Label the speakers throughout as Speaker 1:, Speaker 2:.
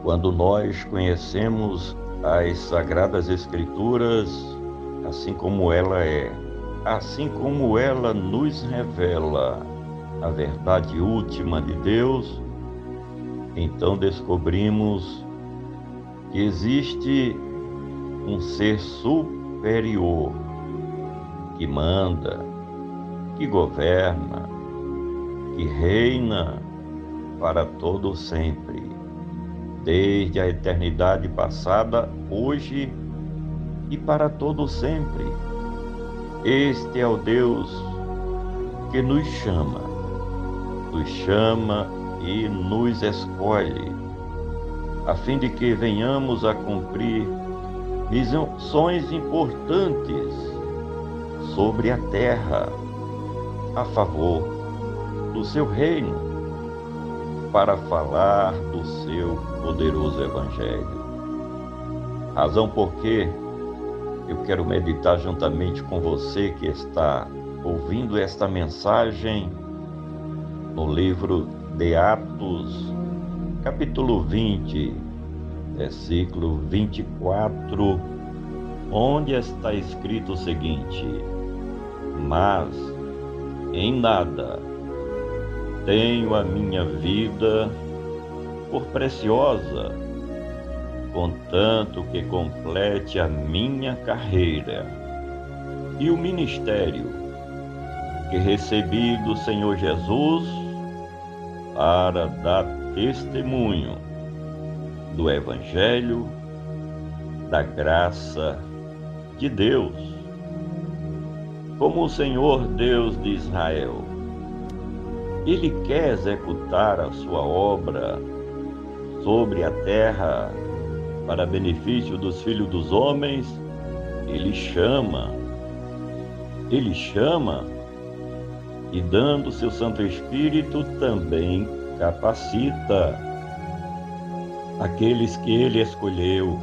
Speaker 1: Quando nós conhecemos as Sagradas Escrituras, assim como assim como ela nos revela a verdade última de Deus, então descobrimos que existe um ser superior que manda, que governa, que reina para todo sempre, desde a eternidade passada, hoje e para todo sempre. Este é o Deus que nos chama e nos escolhe, a fim de que venhamos a cumprir missões importantes sobre a terra, a favor do seu reino, para falar do seu poderoso Evangelho. Razão porque eu quero meditar juntamente com você que está ouvindo esta mensagem no livro de Atos, capítulo 20, versículo 24, onde está escrito o seguinte: mas em nada tenho a minha vida por preciosa, contanto que complete a minha carreira e o ministério que recebi do Senhor Jesus para dar testemunho do Evangelho da graça de Deus. Como o Senhor Deus de Israel, Ele quer executar a sua obra sobre a terra para benefício dos filhos dos homens, Ele chama e dando seu Santo Espírito também capacita aqueles que Ele escolheu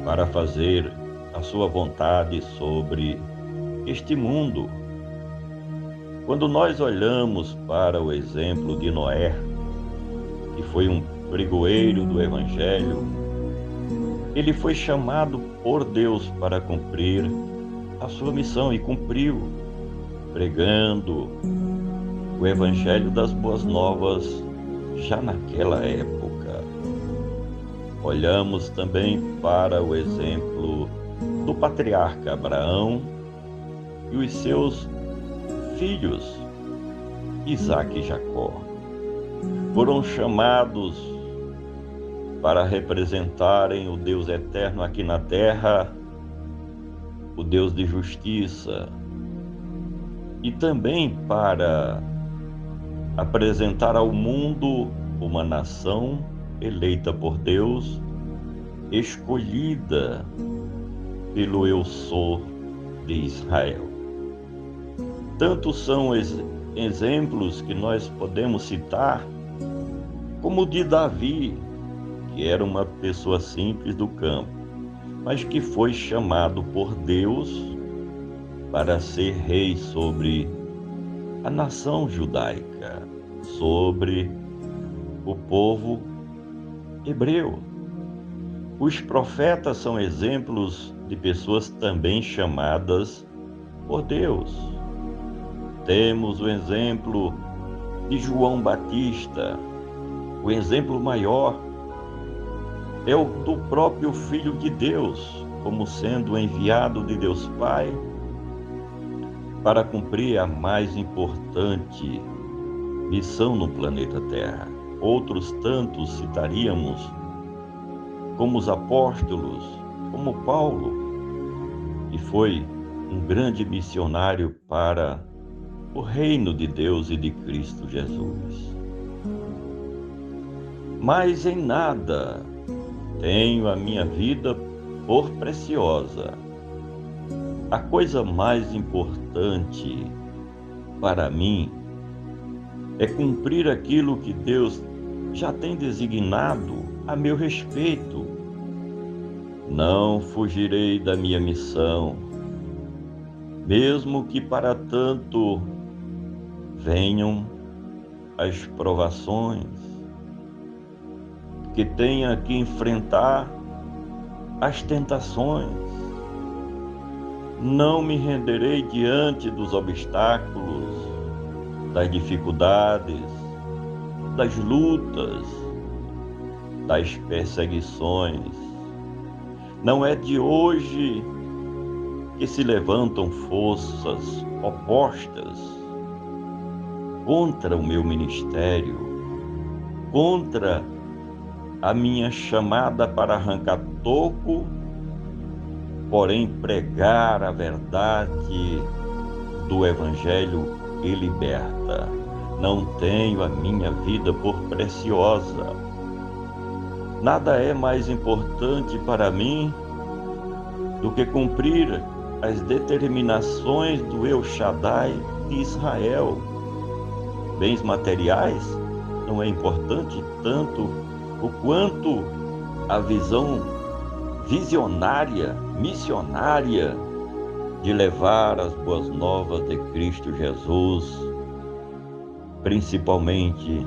Speaker 1: para fazer a sua vontade sobre este mundo. Quando nós olhamos para o exemplo de Noé, que foi um pregoeiro do Evangelho, ele foi chamado por Deus para cumprir a sua missão e cumpriu, pregando o Evangelho das Boas Novas já naquela época. Olhamos também para o exemplo do patriarca Abraão e os seus filhos, Isaque e Jacó. Foram chamados para representarem o Deus eterno aqui na terra, o Deus de justiça, e também para apresentar ao mundo uma nação eleita por Deus, escolhida pelo Eu Sou de Israel. Tantos são exemplos que nós podemos citar, como o de Davi, que era uma pessoa simples do campo, mas que foi chamado por Deus para ser rei sobre a nação judaica, sobre o povo hebreu. Os profetas são exemplos de pessoas também chamadas por Deus. Temos o exemplo de João Batista. O exemplo maior é o do próprio Filho de Deus, como sendo enviado de Deus Pai para cumprir a mais importante missão no planeta Terra. Outros tantos citaríamos, como os apóstolos, como Paulo, que foi um grande missionário para o reino de Deus e de Cristo Jesus. Mas em nada tenho a minha vida por preciosa. A coisa mais importante para mim é cumprir aquilo que Deus já tem designado a meu respeito. Não fugirei da minha missão, mesmo que para tanto venham as provações. que tenha que enfrentar as tentações. Não me renderei diante dos obstáculos, das dificuldades, das lutas, das perseguições. Não é de hoje que se levantam forças opostas contra o meu ministério, contra a minha chamada para arrancar toco, porém pregar a verdade do Evangelho e liberta. Não tenho a minha vida por preciosa. Nada é mais importante para mim do que cumprir as determinações do El Shaddai de Israel. Bens materiais não é importante tanto o quanto a visão visionária, missionária de levar as boas novas de Cristo Jesus, principalmente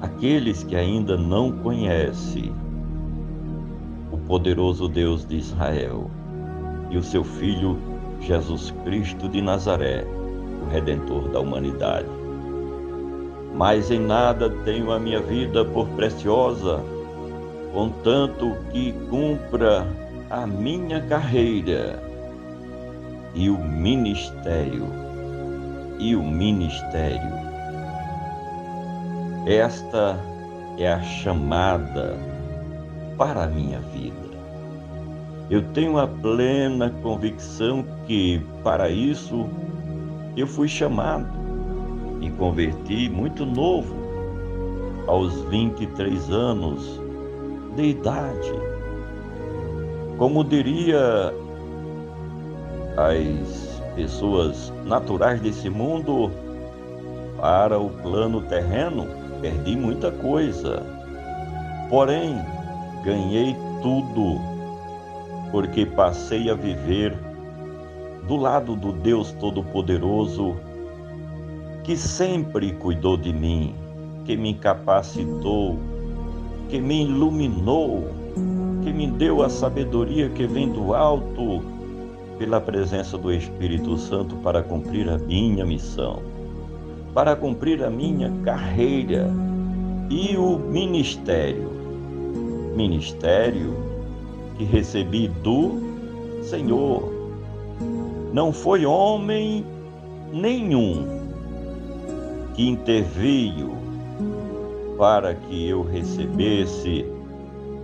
Speaker 1: aqueles que ainda não conhecem o poderoso Deus de Israel e o seu Filho Jesus Cristo de Nazaré, o Redentor da humanidade. Mas em nada tenho a minha vida por preciosa, contanto que cumpra a minha carreira e o ministério. Esta é a chamada para a minha vida. Eu tenho a plena convicção que, para isso, eu fui chamado. Me converti muito novo, aos 23 anos de idade. Como diria as pessoas naturais desse mundo, para o plano terreno, perdi muita coisa. Porém, ganhei tudo, porque passei a viver do lado do Deus Todo-Poderoso, que sempre cuidou de mim, que me capacitou, que me iluminou, que me deu a sabedoria que vem do alto, pela presença do Espírito Santo para cumprir a minha missão, para cumprir a minha carreira e o ministério que recebi do Senhor. Não foi homem nenhum que interveio para que eu recebesse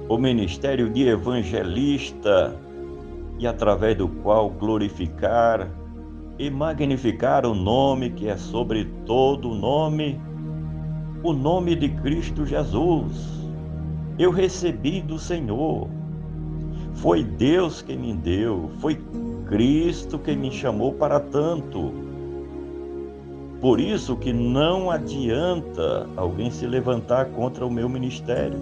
Speaker 1: o ministério de evangelista e através do qual glorificar e magnificar o nome que é sobre todo nome, o nome de Cristo Jesus. Eu recebi do Senhor. Foi Deus que me deu, foi Cristo que me chamou para tanto. Por isso que não adianta alguém se levantar contra o meu ministério.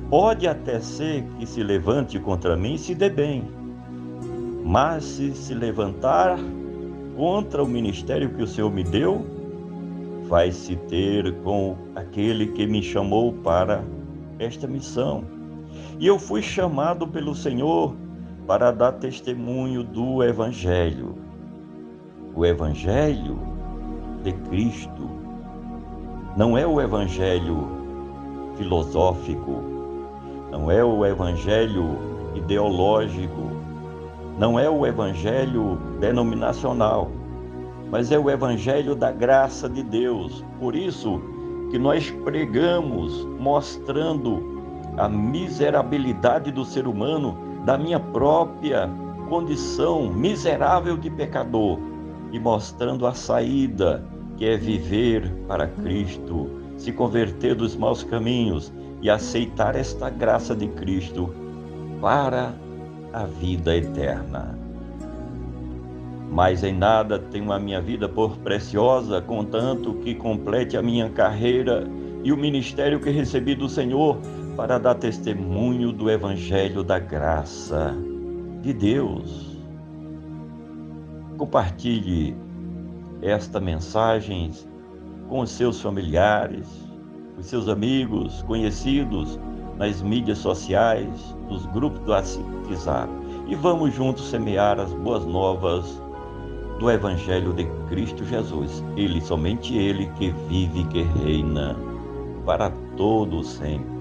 Speaker 1: Pode até ser que se levante contra mim e se dê bem, mas se levantar contra o ministério que o Senhor me deu, vai se ter com aquele que me chamou para esta missão. E eu fui chamado pelo Senhor para dar testemunho do Evangelho. O Evangelho de Cristo não é o Evangelho filosófico, não é o Evangelho ideológico, não é o Evangelho denominacional, mas é o Evangelho da graça de Deus. Por isso que nós pregamos mostrando a miserabilidade do ser humano, da minha própria condição miserável de pecador, e mostrando a saída, que é viver para Cristo, se converter dos maus caminhos e aceitar esta graça de Cristo para a vida eterna. Mas em nada tenho a minha vida por preciosa, contanto que complete a minha carreira e o ministério que recebi do Senhor para dar testemunho do Evangelho da graça de Deus. Compartilhe esta mensagem com os seus familiares, os seus amigos, conhecidos, nas mídias sociais, nos grupos do WhatsApp. E vamos juntos semear as boas novas do Evangelho de Cristo Jesus. Ele, somente Ele, que vive e que reina para todo sempre.